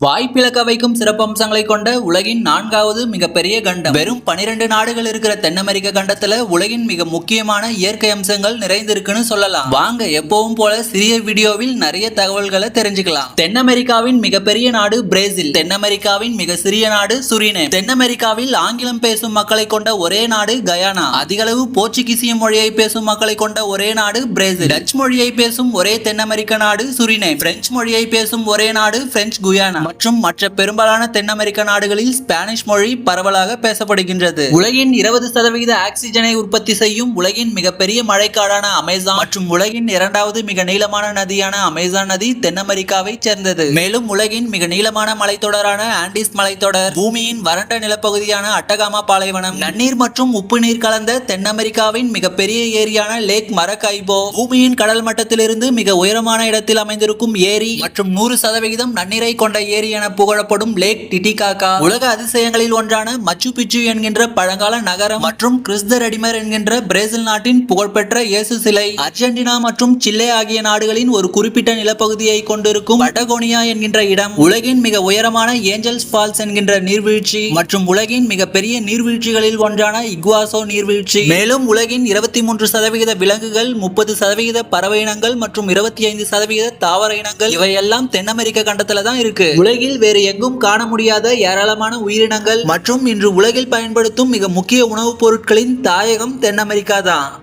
வாய்ப்பிழக்க வைக்கும் சிறப்பம்சங்களை கொண்ட உலகின் 4வது மிகப்பெரிய கண்டம். வெறும் 12 நாடுகள் இருக்கிற தென் அமெரிக்க கண்டத்துல உலகின் மிக முக்கியமான இயற்கை அம்சங்கள் நிறைந்திருக்குன்னு சொல்லலாம். வாங்க எப்பவும் போல சிறிய வீடியோவில் நிறைய தகவல்களை தெரிஞ்சுக்கலாம். தென் அமெரிக்காவின் மிகப்பெரிய நாடு பிரேசில். தென் அமெரிக்காவின் மிக சிறிய நாடு சுரினேம். தென் அமெரிக்காவில் ஆங்கிலம் பேசும் மக்களை கொண்ட ஒரே நாடு கயானா. அதிகளவு போர்ச்சுகீசிய மொழியை பேசும் மக்களை கொண்ட ஒரே நாடு பிரேசில். டச் மொழியை பேசும் ஒரே தென் அமெரிக்க நாடு சுரினேம். பிரெஞ்சு மொழியை பேசும் ஒரே நாடு பிரெஞ்சு குயானா மற்றும் மற்ற பெரும்பாலான தென் அமெரிக்க நாடுகளில் ஸ்பானிஷ் மொழி பரவலாக பேசப்படுகின்றது. உலகின் 20% ஆக்சிஜனை உற்பத்தி செய்யும் உலகின் மிகப்பெரிய மழைக்காடான அமேசான் மற்றும் உலகின் 2வது மிக நீளமான நதியான அமேசான் நதி தென் அமெரிக்காவை சேர்ந்தது. மேலும் உலகின் மிக நீளமான மலைத்தொடரான ஆண்டிஸ் மலைத்தொடர், பூமியின் வறண்ட நிலப்பகுதியான அட்டகாமா பாலைவனம், நன்னீர் மற்றும் உப்பு நீர் கலந்த தென் அமெரிக்காவின் மிகப்பெரிய ஏரியான லேக் மரக்கைபோ, பூமியின் கடல் மட்டத்திலிருந்து மிக உயரமான இடத்தில் அமைந்திருக்கும் ஏரி மற்றும் 100% நன்னீரை கொண்ட ஏரி என புகழப்படும் லேக் டிடிகாகா, உலக அதிசயங்களில் ஒன்றான மச்சு பிச்சு என்கின்ற பழங்கால நகரம் மற்றும் கிறிஸ்த ரெடிமர் என்கின்ற பிரேசில் நாட்டின் புகழ்பெற்ற இயேசு சிலை, அர்ஜென்டினா மற்றும் சிலே ஆகிய நாடுகளின் ஒரு குறிப்பிட்ட நிலப்பகுதியை கொண்டிருக்கும் பட்டகோனியா என்கின்ற இடம், உலகின் மிக உயரமான ஏஞ்சல்ஸ் ஃபால்ஸ் என்கின்ற நீர்வீழ்ச்சி மற்றும் உலகின் மிகப்பெரிய நீர்வீழ்ச்சிகளில் ஒன்றான இகுவாசோ நீர்வீழ்ச்சி. மேலும் உலகின் 23% விலங்குகள், 30% பறவை இனங்கள் மற்றும் 25% தாவர இனங்கள் இவையெல்லாம் தென் அமெரிக்க கண்டத்துல தான் இருக்கு. உலகில் வேறு எங்கும் காண முடியாத ஏராளமான உயிரினங்கள் மற்றும் இன்று உலகில் பயன்படுத்தும் மிக முக்கிய உணவுப் பொருட்களின் தாயகம் தென் அமெரிக்கா தான்.